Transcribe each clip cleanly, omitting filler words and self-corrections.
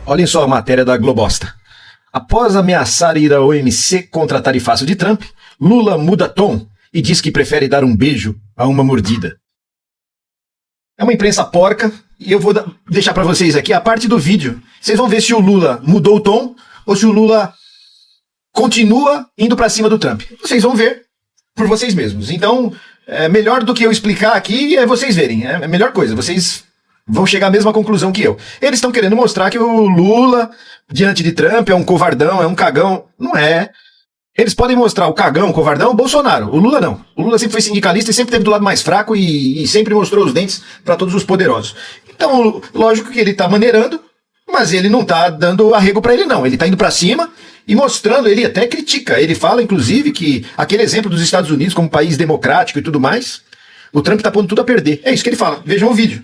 Olhem só a matéria da Globosta. Após ameaçar ir à OMC contra a tarifaço de Trump, Lula muda tom e diz que prefere dar um beijo a uma mordida. É uma imprensa porca e eu vou deixar para vocês aqui a parte do vídeo. Vocês vão ver se o Lula mudou o tom ou se o Lula continua indo para cima do Trump. Vocês vão ver por vocês mesmos. Então, melhor do que eu explicar aqui é vocês verem. É a melhor coisa. Vocês vão chegar à mesma conclusão que eu. Eles estão querendo mostrar que o Lula, diante de Trump, é um covardão, é um cagão. Não é. Eles podem mostrar o cagão, o covardão, o Bolsonaro. O Lula não. O Lula sempre foi sindicalista e sempre teve do lado mais fraco e sempre mostrou os dentes para todos os poderosos. Então, lógico que ele tá maneirando, mas ele não tá dando arrego para ele não. Ele tá indo para cima e mostrando, ele até critica. Ele fala, inclusive, que aquele exemplo dos Estados Unidos como país democrático e tudo mais, o Trump tá pondo tudo a perder. É isso que ele fala. Vejam o vídeo.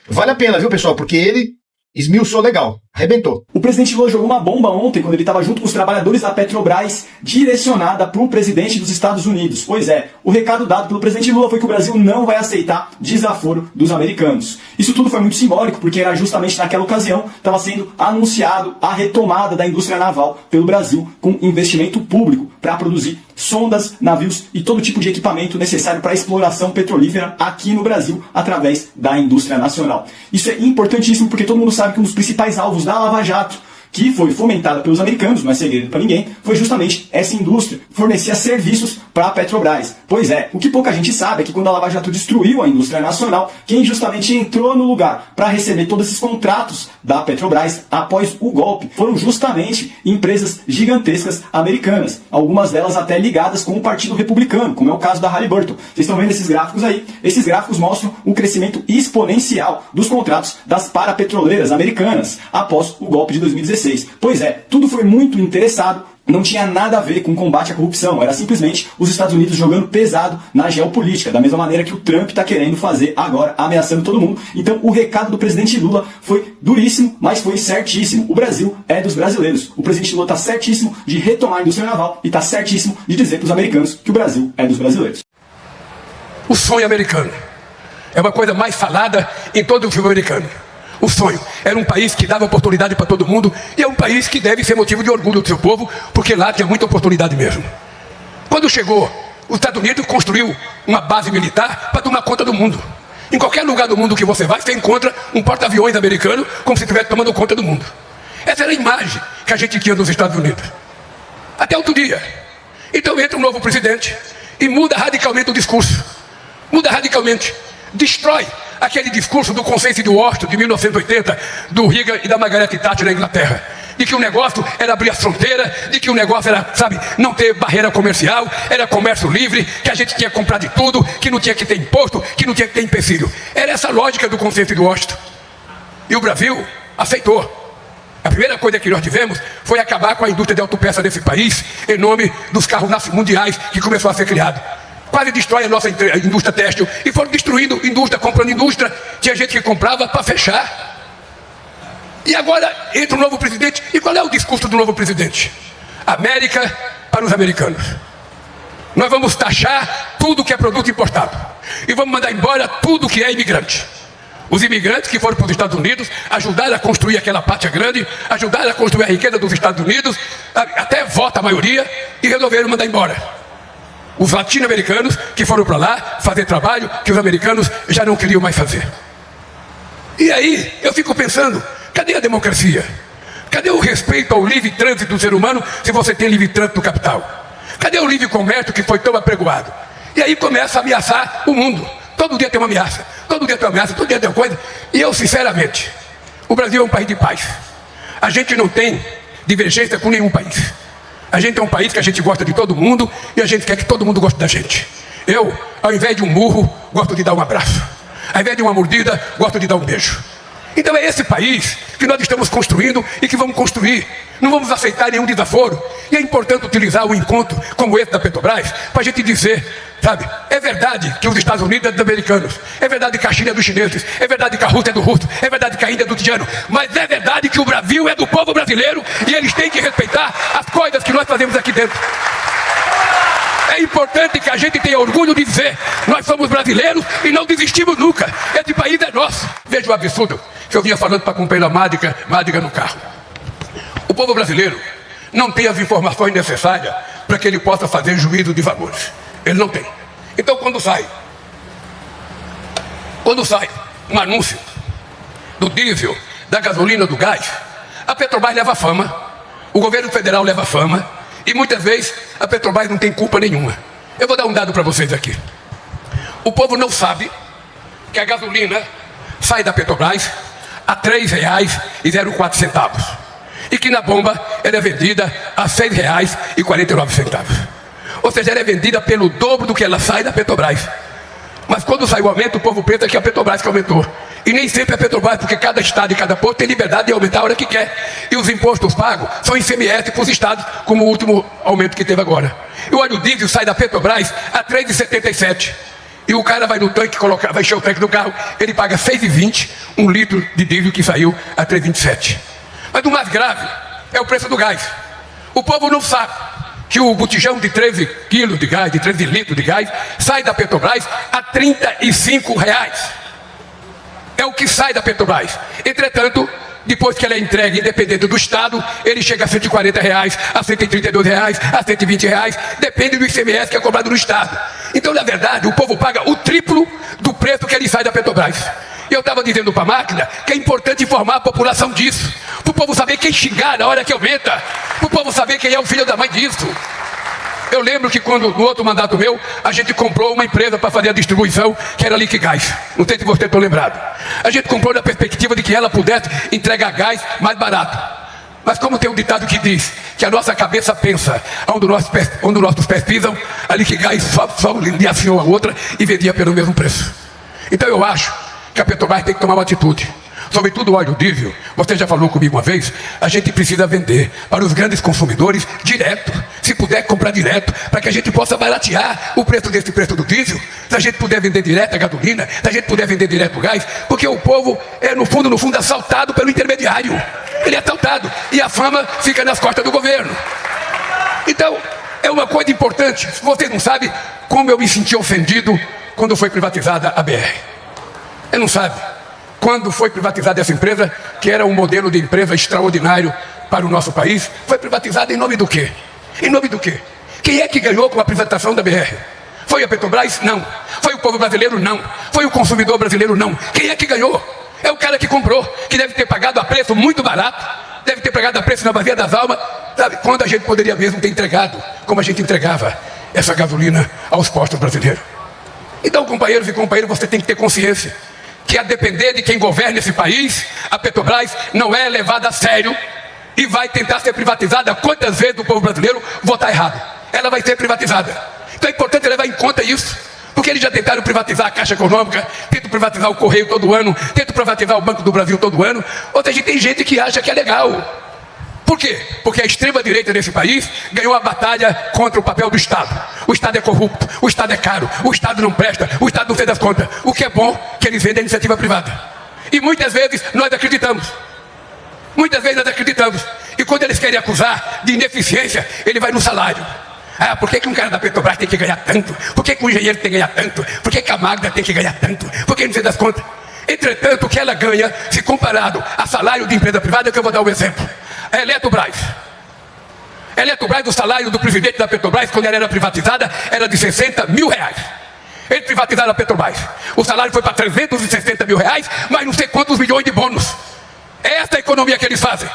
Vale a pena, viu, pessoal? Porque ele esmiuçou legal, arrebentou. O presidente Lula jogou uma bomba ontem, quando ele estava junto com os trabalhadores da Petrobras, direcionada para o presidente dos Estados Unidos. Pois é, o recado dado pelo presidente Lula foi que o Brasil não vai aceitar desaforo dos americanos. Isso tudo foi muito simbólico, porque era justamente naquela ocasião que estava sendo anunciado a retomada da indústria naval pelo Brasil, com investimento público para produzir sondas, navios e todo tipo de equipamento necessário para a exploração petrolífera aqui no Brasil, através da indústria nacional. Isso é importantíssimo porque todo mundo sabe que um dos principais alvos da Lava Jato, que foi fomentada pelos americanos, não é segredo para ninguém, foi justamente essa indústria, fornecia serviços para a Petrobras. Pois é, o que pouca gente sabe é que quando a Lava Jato destruiu a indústria nacional, quem justamente entrou no lugar para receber todos esses contratos da Petrobras após o golpe foram justamente empresas gigantescas americanas, algumas delas até ligadas com o Partido Republicano, como é o caso da Halliburton. Vocês estão vendo esses gráficos aí? Esses gráficos mostram o crescimento exponencial dos contratos das parapetroleiras americanas após o golpe de 2016. Pois é, tudo foi muito interessado, não tinha nada a ver com combate à corrupção, era simplesmente os Estados Unidos jogando pesado na geopolítica, da mesma maneira que o Trump está querendo fazer agora, ameaçando todo mundo. Então o recado do presidente Lula foi duríssimo, mas foi certíssimo. O Brasil é dos brasileiros. O presidente Lula está certíssimo de retomar a indústria naval e está certíssimo de dizer para os americanos que o Brasil é dos brasileiros. O sonho americano é uma coisa mais falada em todo o filme americano. O sonho era um país que dava oportunidade para todo mundo e é um país que deve ser motivo de orgulho do seu povo, porque lá tinha muita oportunidade mesmo. Quando chegou, os Estados Unidos construiu uma base militar para tomar conta do mundo. Em qualquer lugar do mundo que você vai, você encontra um porta-aviões americano como se estivesse tomando conta do mundo. Essa era a imagem que a gente tinha dos Estados Unidos. Até outro dia. Então entra um novo presidente e muda radicalmente o discurso. Muda radicalmente. Destrói aquele discurso do consenso de Washington de 1980, do Reagan e da Margaret Thatcher na Inglaterra, de que o negócio era abrir as fronteiras, de que o negócio era, não ter barreira comercial, era comércio livre, que a gente tinha que comprar de tudo, que não tinha que ter imposto, que não tinha que ter empecilho. Era essa a lógica do consenso de Washington. E o Brasil aceitou. A primeira coisa que nós tivemos foi acabar com a indústria de autopeça desse país, em nome dos carros mundiais que começou a ser criado. Quase destrói a nossa indústria têxtil. E foram destruindo indústria, comprando indústria. Tinha gente que comprava para fechar. E agora entra um novo presidente. E qual é o discurso do novo presidente? América para os americanos. Nós vamos taxar tudo que é produto importado. E vamos mandar embora tudo que é imigrante. Os imigrantes que foram para os Estados Unidos ajudaram a construir aquela pátria grande, ajudaram a construir a riqueza dos Estados Unidos, até vota a maioria, e resolveram mandar embora os latino-americanos que foram para lá fazer trabalho que os americanos já não queriam mais fazer. E aí eu fico pensando, cadê a democracia? Cadê o respeito ao livre trânsito do ser humano se você tem livre trânsito do capital? Cadê o livre comércio que foi tão apregoado? E aí começa a ameaçar o mundo. Todo dia tem uma ameaça, todo dia tem uma ameaça, todo dia tem uma coisa. E eu, sinceramente, o Brasil é um país de paz. A gente não tem divergência com nenhum país. A gente é um país que a gente gosta de todo mundo e a gente quer que todo mundo goste da gente. Eu, ao invés de um murro, gosto de dar um abraço. Ao invés de uma mordida, gosto de dar um beijo. Então é esse país que nós estamos construindo e que vamos construir. Não vamos aceitar nenhum desaforo. E é importante utilizar um encontro como esse da Petrobras para a gente dizer, é verdade que os Estados Unidos é dos americanos, é verdade que a China é dos chineses, é verdade que a Rússia é do russo, é verdade que a Índia é do indiano, mas é verdade que o Brasil é do povo brasileiro e eles têm que respeitar as coisas que nós fazemos aqui dentro. É importante que a gente tenha orgulho de dizer, nós somos brasileiros e não desistimos nunca. Esse país é nosso. Veja o absurdo que eu vinha falando para a companheira Mádica no carro. O povo brasileiro não tem as informações necessárias para que ele possa fazer juízo de valores. Ele não tem. Então, quando sai um anúncio do diesel, da gasolina, do gás, a Petrobras leva fama, o governo federal leva fama, e muitas vezes a Petrobras não tem culpa nenhuma. Eu vou dar um dado para vocês aqui. O povo não sabe que a gasolina sai da Petrobras a R$ 3,04 e que na bomba ela é vendida a R$ 6,49. Ou seja, ela é vendida pelo dobro do que ela sai da Petrobras. Mas quando sai o aumento, o povo pensa que é a Petrobras que aumentou. E nem sempre é a Petrobras, porque cada estado e cada posto tem liberdade de aumentar a hora que quer. E os impostos pagos são ICMS para os estados, como o último aumento que teve agora. E o óleo diesel sai da Petrobras a R$ 3,77. E o cara vai no tanque, vai encher o tanque do carro, ele paga R$ 6,20 um litro de diesel que saiu a R$ 3,27. Mas o mais grave é o preço do gás. O povo não sabe que o botijão de 13 quilos de gás, de 13 litros de gás, sai da Petrobras a R$ 35. É o que sai da Petrobras. Entretanto, depois que ela é entregue, independente do estado, ele chega a R$ 140, a R$ 132, a R$ 120, depende do ICMS que é cobrado no estado. Então, na verdade, o povo paga o triplo do preço que ele sai da Petrobras. E eu estava dizendo para a máquina que é importante informar a população disso, para o povo saber quem xingar na hora que aumenta, para o povo saber quem é o filho da mãe disso. Eu lembro que quando, no outro mandato meu, a gente comprou uma empresa para fazer a distribuição, que era a Liquigás. Não sei se você está lembrado. A gente comprou na perspectiva de que ela pudesse entregar gás mais barato. Mas como tem um ditado que diz que a nossa cabeça pensa onde os nossos pés pisam, a Liquigás só licenciou a outra e vendia pelo mesmo preço. Então eu acho que a Petrobras tem que tomar uma atitude. Sobretudo o óleo diesel, você já falou comigo uma vez, a gente precisa vender para os grandes consumidores direto, se puder comprar direto, para que a gente possa baratear o preço desse preço do diesel, se a gente puder vender direto a gasolina, se a gente puder vender direto o gás, porque o povo é no fundo assaltado pelo intermediário, ele é assaltado e a fama fica nas costas do governo. Então, é uma coisa importante, vocês não sabem como eu me senti ofendido quando foi privatizada a BR. Eu não sabe. Quando foi privatizada essa empresa, que era um modelo de empresa extraordinário para o nosso país, foi privatizada em nome do quê? Em nome do quê? Quem é que ganhou com a privatização da BR? Foi a Petrobras? Não. Foi o povo brasileiro? Não. Foi o consumidor brasileiro? Não. Quem é que ganhou? É o cara que comprou, que deve ter pagado a preço muito barato, deve ter pagado a preço na vazia das almas, sabe? Quando a gente poderia mesmo ter entregado, como a gente entregava essa gasolina aos postos brasileiros. Então, companheiros e companheiras, você tem que ter consciência que, a depender de quem governa esse país, a Petrobras não é levada a sério e vai tentar ser privatizada quantas vezes o povo brasileiro votar errado. Ela vai ser privatizada. Então é importante levar em conta isso, porque eles já tentaram privatizar a Caixa Econômica, tentam privatizar o Correio todo ano, tentam privatizar o Banco do Brasil todo ano. Ou seja, tem gente que acha que é legal. Por quê? Porque a extrema-direita desse país ganhou a batalha contra o papel do Estado. O Estado é corrupto, o Estado é caro, o Estado não presta, o Estado não fez as contas. O que é bom que eles vendem a iniciativa privada. E muitas vezes nós acreditamos. Muitas vezes nós acreditamos. E quando eles querem acusar de ineficiência, ele vai no salário. Ah, por que um cara da Petrobras tem que ganhar tanto? Por que um engenheiro tem que ganhar tanto? Por que a Magda tem que ganhar tanto? Por que não fez as contas? Entretanto, o que ela ganha, se comparado a salário de empresa privada, é que eu vou dar um exemplo. A Eletrobras, o salário do presidente da Petrobras, quando ela era privatizada, era de R$60 mil. Eles privatizaram a Petrobras. O salário foi para R$360 mil, mas não sei quantos milhões de bônus. É essa a economia que eles fazem.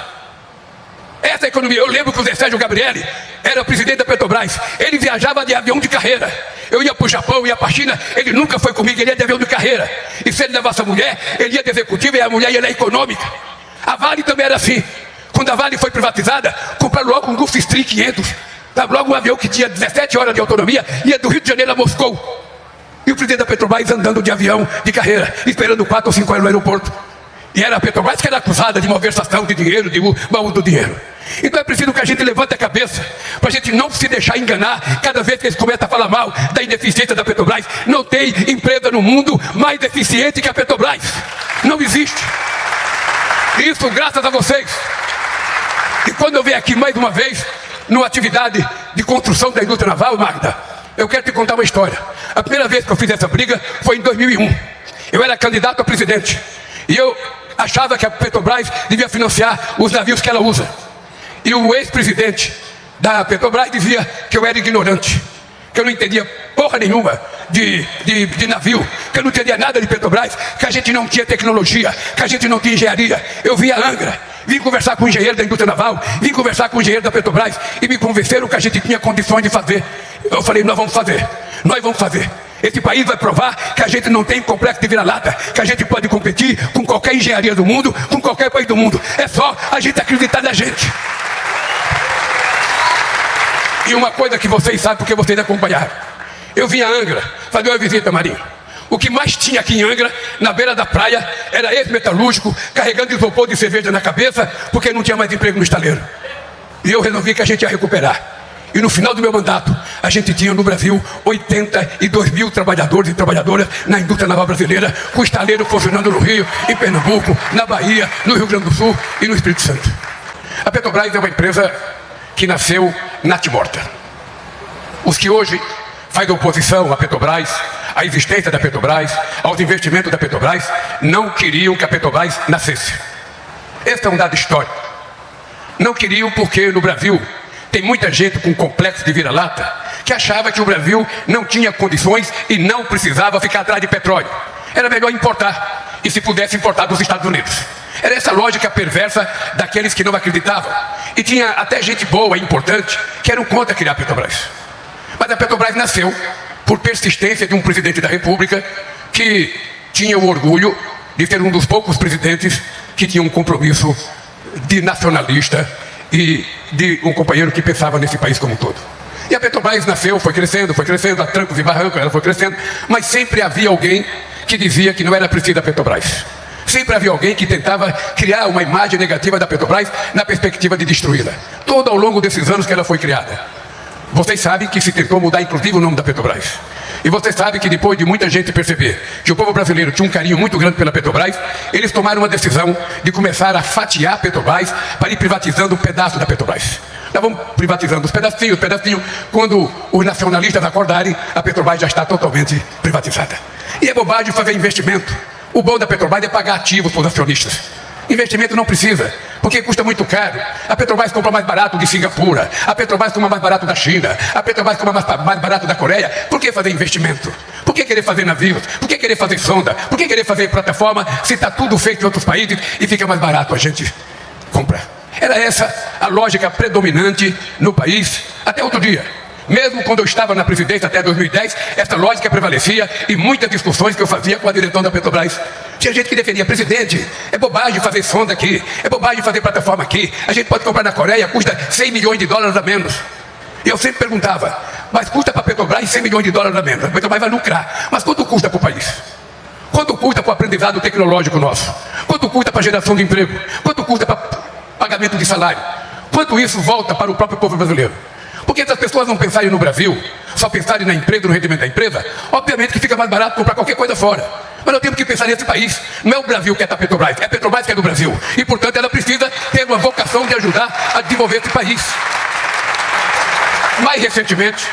Essa é a economia. Eu lembro que o Zé Sérgio Gabrielli era presidente da Petrobras. Ele viajava de avião de carreira. Eu ia para o Japão, ia para a China. Ele nunca foi comigo, ele ia de avião de carreira. E se ele levasse a mulher, ele ia de executiva e a mulher ia na econômica. A Vale também era assim. Quando a Vale foi privatizada, compraram logo um Gulfstream 500. Logo um avião que tinha 17 horas de autonomia, ia do Rio de Janeiro a Moscou. E o presidente da Petrobras andando de avião de carreira, esperando 4 ou 5 horas no aeroporto. E era a Petrobras que era acusada de malversação de dinheiro, de mau uso do dinheiro. Então é preciso que a gente levante a cabeça, para a gente não se deixar enganar cada vez que eles começam a falar mal da ineficiência da Petrobras. Não tem empresa no mundo mais eficiente que a Petrobras. Não existe. Isso graças a vocês. E quando eu venho aqui mais uma vez, numa atividade de construção da indústria naval, Magda, eu quero te contar uma história. A primeira vez que eu fiz essa briga foi em 2001. Eu era candidato a presidente. E eu achava que a Petrobras devia financiar os navios que ela usa. E o ex-presidente da Petrobras dizia que eu era ignorante, que eu não entendia porra nenhuma de navio, que eu não entendia nada de Petrobras, que a gente não tinha tecnologia, que a gente não tinha engenharia. Eu vim a Angra, vim conversar com o engenheiro da indústria naval, vim conversar com o engenheiro da Petrobras e me convenceram que a gente tinha condições de fazer. Eu falei, nós vamos fazer. Esse país vai provar que a gente não tem complexo de vira-lata, que a gente pode competir com qualquer engenharia do mundo, com qualquer país do mundo. É só a gente acreditar na gente. E uma coisa que vocês sabem porque vocês acompanharam. Eu vim a Angra fazer uma visita, Marinho. O que mais tinha aqui em Angra, na beira da praia, era ex-metalúrgico, carregando isopor de cerveja na cabeça, porque não tinha mais emprego no estaleiro. E eu resolvi que a gente ia recuperar. E no final do meu mandato, a gente tinha no Brasil 82 mil trabalhadores e trabalhadoras na indústria naval brasileira, com o estaleiro funcionando no Rio, em Pernambuco, na Bahia, no Rio Grande do Sul e no Espírito Santo. A Petrobras é uma empresa que nasceu natimorta. Os que hoje fazem oposição à Petrobras, à existência da Petrobras, aos investimentos da Petrobras, não queriam que a Petrobras nascesse. Esse é um dado histórico. Não queriam porque no Brasil tem muita gente com complexo de vira-lata que achava que o Brasil não tinha condições e não precisava ficar atrás de petróleo. Era melhor importar, e se pudesse importar dos Estados Unidos. Era essa lógica perversa daqueles que não acreditavam. E tinha até gente boa e importante que eram contra criar a Petrobras. Mas a Petrobras nasceu por persistência de um presidente da República que tinha o orgulho de ser um dos poucos presidentes que tinha um compromisso de nacionalista e de um companheiro que pensava nesse país como um todo. E a Petrobras nasceu, foi crescendo, a trancos e barrancos, ela foi crescendo, mas sempre havia alguém que dizia que não era preciso a Petrobras. Sempre havia alguém que tentava criar uma imagem negativa da Petrobras na perspectiva de destruí-la. Todo ao longo desses anos que ela foi criada. Vocês sabem que se tentou mudar inclusive o nome da Petrobras. E vocês sabem que depois de muita gente perceber que o povo brasileiro tinha um carinho muito grande pela Petrobras, eles tomaram uma decisão de começar a fatiar a Petrobras para ir privatizando um pedaço da Petrobras. Nós vamos privatizando os pedacinhos. Quando os nacionalistas acordarem, a Petrobras já está totalmente privatizada. E é bobagem fazer investimento. O bom da Petrobras é pagar ativos para os acionistas. Investimento não precisa, porque custa muito caro. A Petrobras compra mais barato de Singapura, a Petrobras compra mais barato da China, a Petrobras compra mais barato da Coreia. Por que fazer investimento? Por que querer fazer navios? Por que querer fazer sonda? Por que querer fazer plataforma se está tudo feito em outros países e fica mais barato a gente comprar? Era essa a lógica predominante no país até outro dia. Mesmo quando eu estava na presidência até 2010, essa lógica prevalecia e muitas discussões que eu fazia com a direção da Petrobras. Tinha gente que defendia, presidente, é bobagem fazer sonda aqui, é bobagem fazer plataforma aqui, a gente pode comprar na Coreia, custa 100 milhões de dólares a menos. E eu sempre perguntava, mas custa para a Petrobras 100 milhões de dólares a menos, a Petrobras vai lucrar, mas quanto custa para o país? Quanto custa para o aprendizado tecnológico nosso? Quanto custa para a geração de emprego? Quanto custa para pagamento de salário? Quanto isso volta para o próprio povo brasileiro? Porque se as pessoas não pensarem no Brasil, só pensarem na empresa, no rendimento da empresa, obviamente que fica mais barato comprar qualquer coisa fora. Mas nós temos que pensar nesse país. Não é o Brasil que é da Petrobras, é a Petrobras que é do Brasil. E, portanto, ela precisa ter uma vocação de ajudar a desenvolver esse país. Mais recentemente,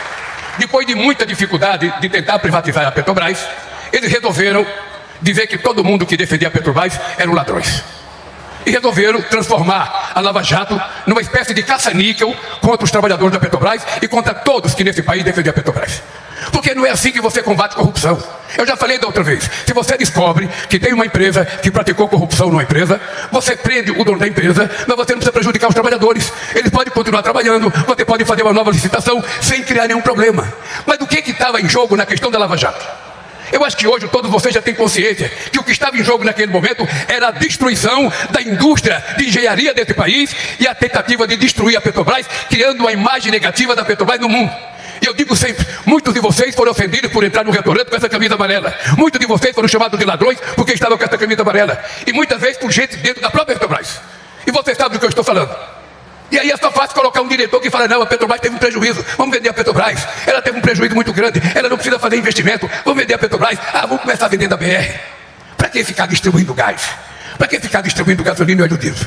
depois de muita dificuldade de tentar privatizar a Petrobras, eles resolveram dizer que todo mundo que defendia a Petrobras eram ladrões. E resolveram transformar a Lava Jato numa espécie de caça-níquel contra os trabalhadores da Petrobras e contra todos que nesse país defendem a Petrobras. Porque não é assim que você combate corrupção. Eu já falei da outra vez, se você descobre que tem uma empresa que praticou corrupção numa empresa, você prende o dono da empresa, mas você não precisa prejudicar os trabalhadores. Eles podem continuar trabalhando, você pode fazer uma nova licitação sem criar nenhum problema. Mas do que estava em jogo na questão da Lava Jato? Eu acho que hoje todos vocês já têm consciência que o que estava em jogo naquele momento era a destruição da indústria de engenharia desse país e a tentativa de destruir a Petrobras, criando uma imagem negativa da Petrobras no mundo. E eu digo sempre, muitos de vocês foram ofendidos por entrar no restaurante com essa camisa amarela. Muitos de vocês foram chamados de ladrões porque estavam com essa camisa amarela. E muitas vezes por gente dentro da própria Petrobras. E vocês sabem do que eu estou falando. E aí é só fácil colocar um diretor que fala, não, a Petrobras teve um prejuízo, vamos vender a Petrobras. Ela teve um prejuízo muito grande, ela não precisa fazer investimento, vamos vender a Petrobras. Ah, vamos começar vendendo a BR. Para que ficar distribuindo gás? Para que ficar distribuindo gasolina e óleo diesel?